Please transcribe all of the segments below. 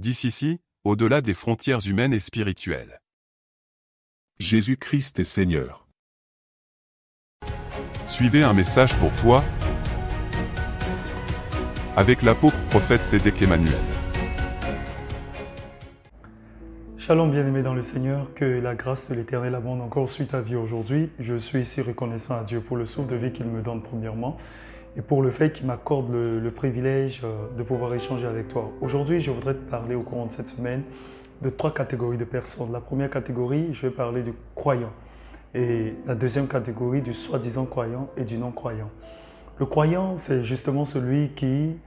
d'ici, au-delà des frontières humaines et spirituelles. Jésus-Christ est Seigneur. Suivez un message pour toi avec l'apôtre prophète Sédek Emmanuel. Shalom bien-aimés dans le Seigneur, que la grâce de l'Éternel abonde encore sur ta vie aujourd'hui. Je suis ici reconnaissant à Dieu pour le souffle de vie qu'il me donne premièrement et pour le fait qu'il m'accorde le privilège de pouvoir échanger avec toi. Aujourd'hui, je voudrais te parler au cours de cette semaine de 3 catégories de personnes. La première catégorie, je vais parler du croyant et la deuxième catégorie du soi-disant croyant et du non-croyant. Le croyant, c'est justement celui qui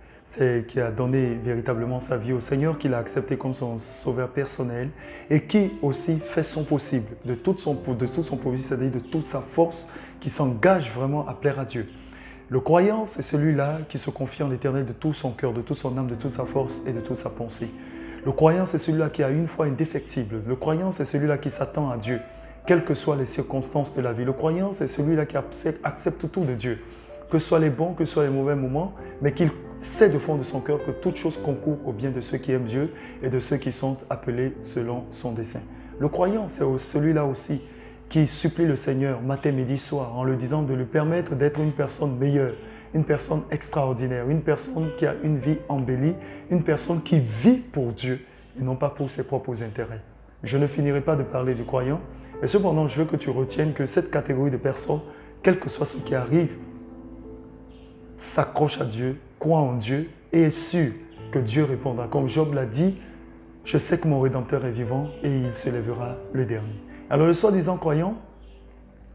a donné véritablement sa vie au Seigneur, qui l'a accepté comme son sauveur personnel et qui aussi fait son possible, de tout son possible, c'est-à-dire de toute sa force, qui s'engage vraiment à plaire à Dieu. Le croyant, c'est celui-là qui se confie en l'Éternel de tout son cœur, de toute son âme, de toute sa force et de toute sa pensée. Le croyant, c'est celui-là qui a une foi indéfectible. Le croyant, c'est celui-là qui s'attend à Dieu, quelles que soient les circonstances de la vie. Le croyant, c'est celui-là qui accepte tout de Dieu, que ce soit les bons, que ce soit les mauvais moments, mais qu'il sait de fond de son cœur que toute chose concourt au bien de ceux qui aiment Dieu et de ceux qui sont appelés selon son dessein. Le croyant, c'est celui-là aussi qui supplie le Seigneur matin, midi, soir, en lui disant de lui permettre d'être une personne meilleure, une personne extraordinaire, une personne qui a une vie embellie, une personne qui vit pour Dieu et non pas pour ses propres intérêts. Je ne finirai pas de parler du croyant, mais cependant, je veux que tu retiennes que cette catégorie de personnes, quel que soit ce qui arrive, s'accroche à Dieu, croit en Dieu et est sûr que Dieu répondra. Comme Job l'a dit, je sais que mon Rédempteur est vivant et il se lèvera le dernier. Alors le soi-disant croyant,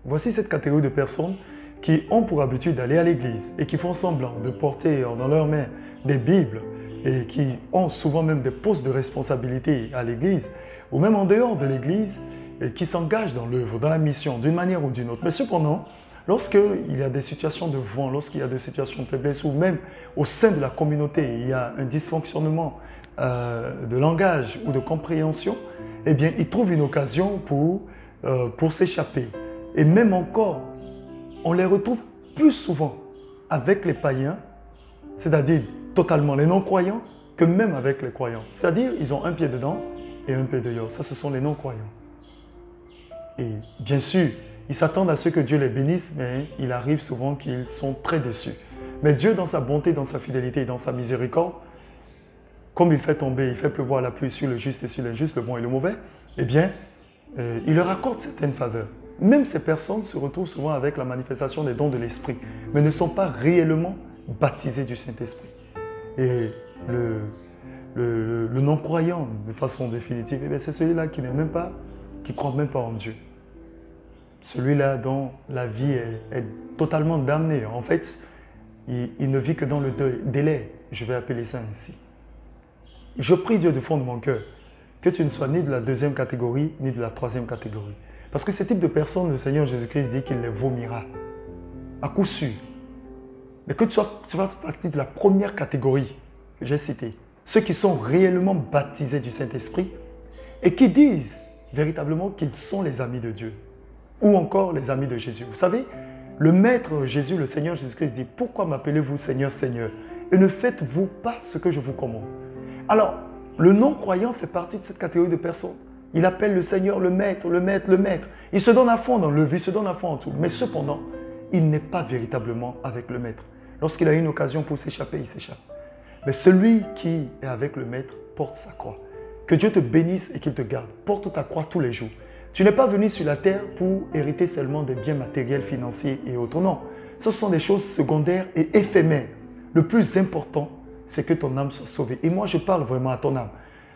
voici cette catégorie de personnes qui ont pour habitude d'aller à l'église et qui font semblant de porter dans leurs mains des Bibles et qui ont souvent même des postes de responsabilité à l'église ou même en dehors de l'église et qui s'engagent dans l'œuvre, dans la mission d'une manière ou d'une autre. Mais cependant, lorsqu'il y a des situations de vent, lorsqu'il y a des situations de faiblesse ou même au sein de la communauté, il y a un dysfonctionnement de langage ou de compréhension, eh bien, ils trouvent une occasion pour s'échapper. Et même encore, on les retrouve plus souvent avec les païens, c'est-à-dire totalement les non-croyants, que même avec les croyants. C'est-à-dire, ils ont un pied dedans et un pied dehors. Ça, ce sont les non-croyants. Et bien sûr, ils s'attendent à ce que Dieu les bénisse, mais il arrive souvent qu'ils sont très déçus. Mais Dieu, dans sa bonté, dans sa fidélité et dans sa miséricorde, comme il fait tomber, il fait pleuvoir la pluie sur le juste et sur l'injuste, le bon et le mauvais, eh bien, il leur accorde certaines faveurs. Même ces personnes se retrouvent souvent avec la manifestation des dons de l'Esprit, mais ne sont pas réellement baptisées du Saint-Esprit. Et le non-croyant, de façon définitive, eh c'est celui-là qui n'est même pas, qui ne croit même pas en Dieu. Celui-là dont la vie est totalement damnée. En fait, il ne vit que dans le délai. Je vais appeler ça ainsi. Je prie Dieu du fond de mon cœur que tu ne sois ni de la deuxième catégorie, ni de la troisième catégorie. Parce que ce type de personnes, le Seigneur Jésus-Christ dit qu'il les vomira. À coup sûr. Mais que tu fasses partie de la première catégorie que j'ai citée. Ceux qui sont réellement baptisés du Saint-Esprit et qui disent véritablement qu'ils sont les amis de Dieu. Ou encore les amis de Jésus. Vous savez, le Maître Jésus, le Seigneur Jésus-Christ dit « Pourquoi m'appelez-vous Seigneur, Seigneur et ne faites-vous pas ce que je vous commande ?» Alors, le non-croyant fait partie de cette catégorie de personnes. Il appelle le Seigneur le Maître, le Maître, le Maître. Il se donne à fond dans l'œuvre, il se donne à fond en tout. Mais cependant, il n'est pas véritablement avec le Maître. Lorsqu'il a une occasion pour s'échapper, il s'échappe. Mais celui qui est avec le Maître porte sa croix. Que Dieu te bénisse et qu'il te garde. Porte ta croix tous les jours. Tu n'es pas venu sur la terre pour hériter seulement des biens matériels, financiers et autres. Non, ce sont des choses secondaires et éphémères. Le plus important, c'est que ton âme soit sauvée. Et moi, je parle vraiment à ton âme.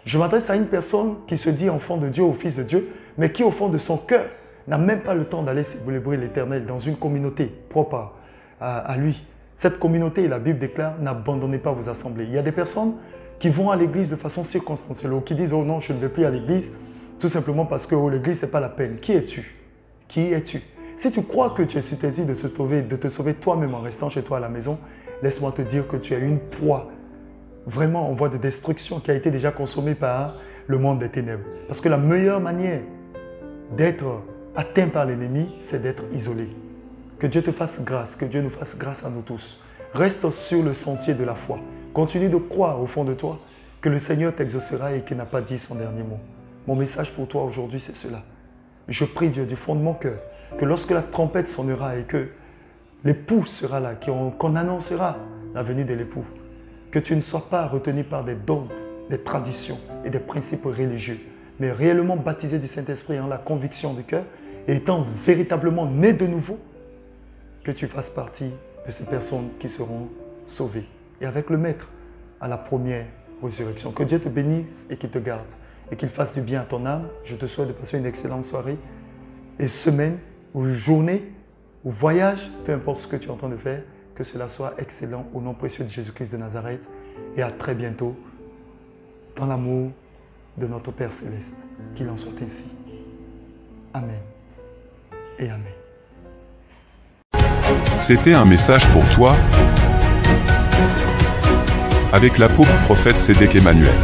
Je m'adresse à une personne qui se dit enfant de Dieu ou fils de Dieu, mais qui au fond de son cœur n'a même pas le temps d'aller célébrer l'Éternel dans une communauté propre à lui. Cette communauté, la Bible déclare, n'abandonnez pas vos assemblées. Il y a des personnes qui vont à l'église de façon circonstancielle ou qui disent « Oh non, je ne vais plus à l'église ». Tout simplement parce que l'église, ce n'est pas la peine. Qui es-tu? Qui es-tu? Si tu crois que tu es susceptible de te sauver toi-même en restant chez toi à la maison, laisse-moi te dire que tu es une proie vraiment en voie de destruction qui a été déjà consommée par le monde des ténèbres. Parce que la meilleure manière d'être atteint par l'ennemi, c'est d'être isolé. Que Dieu te fasse grâce, que Dieu nous fasse grâce à nous tous. Reste sur le sentier de la foi. Continue de croire au fond de toi que le Seigneur t'exaucera et qu'il n'a pas dit son dernier mot. Mon message pour toi aujourd'hui, c'est cela. Je prie Dieu du fond de mon cœur que lorsque la trompette sonnera et que l'époux sera là, qu'on annoncera la venue de l'époux, que tu ne sois pas retenu par des dogmes, des traditions et des principes religieux, mais réellement baptisé du Saint-Esprit en la conviction du cœur et étant véritablement né de nouveau, que tu fasses partie de ces personnes qui seront sauvées. Et avec le Maître à la première résurrection. Que Dieu te bénisse et qu'il te garde et qu'il fasse du bien à ton âme. Je te souhaite de passer une excellente soirée et semaine ou journée ou voyage, peu importe ce que tu es en train de faire, que cela soit excellent au nom précieux de Jésus-Christ de Nazareth et à très bientôt dans l'amour de notre Père Céleste. Qu'il en soit ainsi. Amen et Amen. C'était un message pour toi avec l'apôtre prophète Sédek Emmanuel.